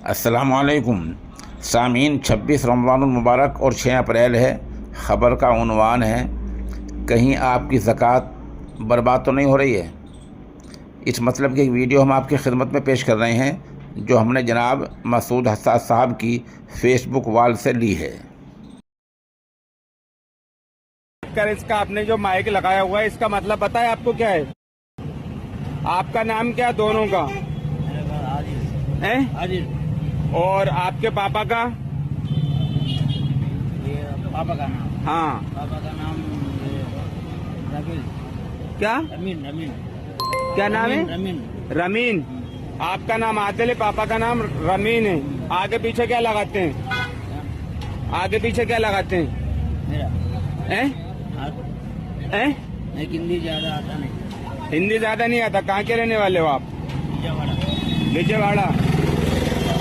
अस्सलामुअलैकुम सामीन, 26 रमज़ानुल मुबारक और 6 अप्रैल है। ख़बर का उन्वान है, कहीं आपकी ज़कात बर्बाद तो नहीं हो रही है। इस मतलब की एक वीडियो हम आपकी खिदमत में पेश कर रहे हैं, जो हमने जनाब मसूद हसास साहब की फेसबुक वाल से ली है। इसका आपने जो माइक लगाया हुआ है, इसका मतलब पता है आपको क्या है? आपका नाम क्या दोनों का है? और आपके पापा का? पापा का नाम? हाँ, पापा का नाम रमीन। क्या रमीन। क्या नाम है? रमीन। रमीन। आपका नाम आदिल है, पापा का नाम रमीन है। आगे पीछे क्या लगाते हैं? आगे पीछे क्या लगाते हैं? मेरा हैं? हिंदी ज्यादा आता नहीं। हिंदी ज्यादा नहीं आता। कहाँ के रहने वाले हो आप? विजयवाड़ा,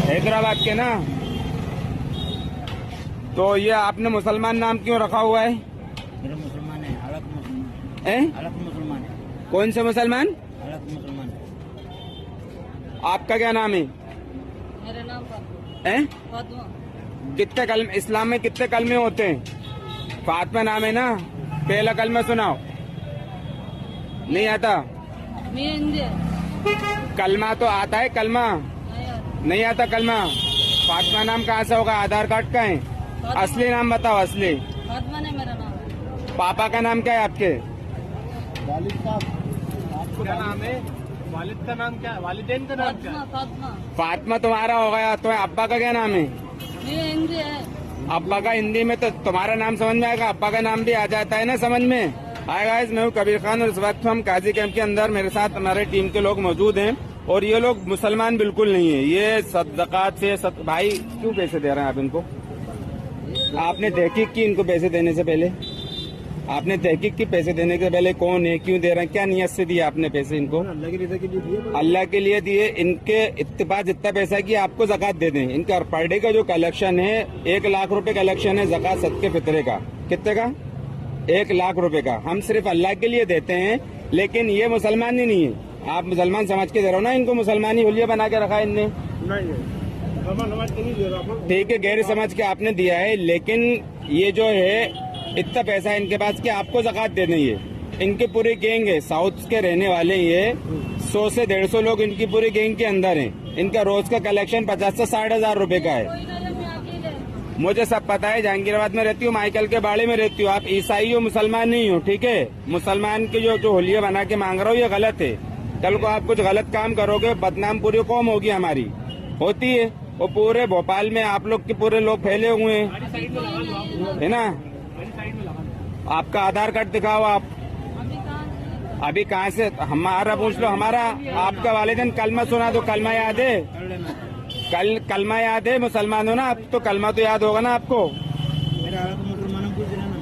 हैदराबाद के ना। तो ये आपने मुसलमान नाम क्यों रखा हुआ है? मेरा मुसलमान है, अलग मुसलमान हैं? अलग मुसलमान है। कौन से मुसलमान? अलग मुसलमान है। आपका क्या नाम है? मेरा नाम हैं? फातिमा। कितने कलमे इस्लाम में कितने कलमे होते हैं? फातिमा नाम है ना। पहला कलमा सुनाओ। नहीं आता? मैं हिंदी है। कलमा तो आता है, कलमा नहीं आता। कलमा फातिमा नाम कहाँ से होगा? आधार कार्ड का है। असली नाम बताओ, असली। फातिमा ने मेरा नाम। पापा का नाम क्या है आपके? वालिद साहब, आपको क्या नाम है? वालिद का नाम क्या है? वालिदैन का नाम क्या है? फातिमा। फातिमा तुम्हारा हो गया। तो अब्बा का क्या नाम है? मैं हिंदी है। अब्बा का हिंदी में तो तुम्हारा नाम समझ में आएगा, अब्बा का नाम भी आ जाता है ना समझ में। हाय गाइस, मैं हूँ कबीर खान और इस वक्त हम काजी कैंप के अंदर, मेरे साथ हमारे टीम के लोग मौजूद हैं। और ये लोग मुसलमान बिल्कुल नहीं है। ये ज़कात से भाई क्यों पैसे दे रहे हैं आप इनको? आपने तहकीक की इनको पैसे देने से पहले? आपने तहकीक की पैसे देने से पहले कौन है, क्यों दे रहे हैं, क्या नियत से दिए आपने पैसे इनको? अल्लाह की रज़ा के लिए दिए। अल्लाह के लिए दिए। इनके इत्तेफाक जितना पैसा कि आपको ज़कात दे दें। इनका पर डे का जो कलेक्शन है 1 लाख रुपए कलेक्शन है ज़कात सदके फितरे का। कितने का? 1 लाख रुपए का। हम सिर्फ अल्लाह के लिए देते हैं, लेकिन ये मुसलमान ही नहीं है। आप मुसलमान समझ के दे रहे हो ना इनको? मुसलमानी हुलिया बना के रखा है इनने। ठीक है, गैर समझ के आपने दिया है, लेकिन ये जो है इतना पैसा है इनके पास कि आपको ज़कात दे दें। ये इनकी पूरी गैंग है, साउथ के रहने वाले। ये 100 से 150 लोग इनकी पूरी गैंग के अंदर हैं। इनका रोज का कलेक्शन 50 से 60 हजार रुपए का है। मुझे सब पता है, जहांगीराबाद में रहती हूँ, माइकल के बाड़े में रहती हूँ। आप ईसाई हो, मुसलमान नहीं हो। ठीक है, मुसलमान की जो हुलिया बना के मांग रहा हो ये गलत है। कल को आप कुछ गलत काम करोगे, बदनाम पूरी कौम होगी हमारी, होती है। वो पूरे भोपाल में आप लोग के पूरे लोग फैले हुए हैं, है ना। आपका आधार कार्ड दिखाओ आप। अभी कहाँ से? हमारा पूछ लो। हमारा आपका वालिदैन कलमा सुना दो। कलमा याद है? कलमा याद है? मुसलमान हो ना आप, तो कलमा तो याद होगा ना आपको। मेरा अलग मुसलमान पूछ रहा ना।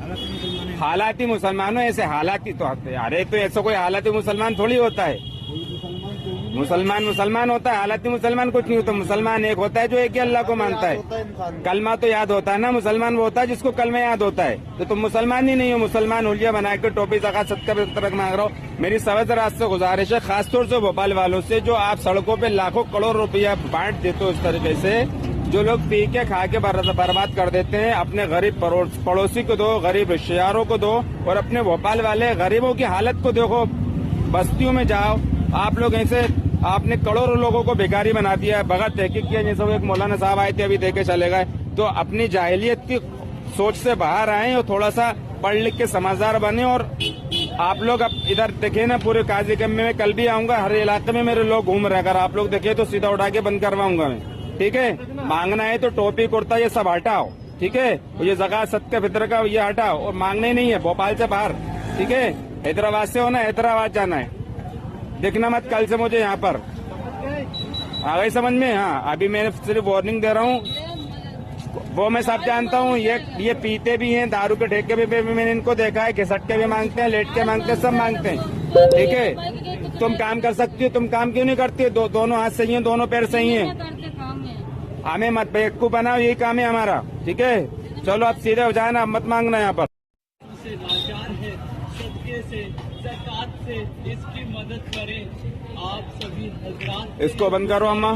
अलग मुसलमान है। हालाती मुसलमान हो, ऐसे हालाती तो अरे तो ऐसा कोई हालाती मुसलमान थोड़ी होता है। मुसलमान होता है, हालाती मुसलमान कुछ नहीं होता। मुसलमान एक होता है जो एक ही अल्लाह को मानता है। कलमा तो याद होता है ना। मुसलमान वो होता है जिसको कलमा याद होता है। तो तुम मुसलमान ही नहीं हो। मुसलमान हुलिया बना के टोपी ज़कात सदका मांग रहा हो। मेरी सवज रात से गुजारिश है, खासतौर से भोपाल वालों से, जो आप सड़कों पे लाखों करोड़ रुपया बांट देते हो इस तरीके से, जो लोग पी के खा के बर्बाद कर देते हैं, अपने गरीब पड़ोसी को दो, गरीब रिश्तेदारों को दो, और अपने भोपाल वाले गरीबों की हालत को देखो। बस्तियों में जाओ, आप लोग ऐसे आपने करोड़ों लोगों को बेकारी बना दिया है, बगैर तहकीक किया। जैसे वो एक मौलाना साहब आए थे, अभी देके चले गए। तो अपनी जाहिलियत की सोच से बाहर आए और थोड़ा सा पढ़ लिख के समझदार बने। और आप लोग अब इधर देखे ना, पूरे काजी कैंप में मैं कल भी आऊंगा, हर इलाके में मेरे लोग घूम रहे। अगर आप लोग देखे तो सीधा उठा के बंद करवाऊंगा मैं। ठीक है, मांगना है तो टोपी कुर्ता ये सब हटाओ। ठीक है, ये ज़कात सदका फितर का ये हटाओ, और मांगने नहीं है भोपाल से बाहर। ठीक है, हैदराबाद से हो ना, हैदराबाद जाना है। देखना मत कल से मुझे यहाँ पर। आ गई समझ में? हाँ, अभी मैं सिर्फ वार्निंग दे रहा हूँ। वो मैं सब जानता हूँ। ये पीते भी हैं, दारू के ठेके पे भी मैंने इनको देखा है। घिसट के भी मांगते हैं, लेट के मांगते हैं, सब मांगते हैं। ठीक है, तुम काम कर सकती हो, तुम काम क्यों नहीं करती हो? दोनों हाथ सही है, दोनों पैर सही है। हमें मत बेवकूफ बनाओ, यही काम है हमारा। ठीक है, चलो आप सीधे हो जाना, मत मांगना यहाँ पर। सदके से, ज़कात से इसकी मदद करें। आप सभी हजरात इसको बंद करो अम्मा।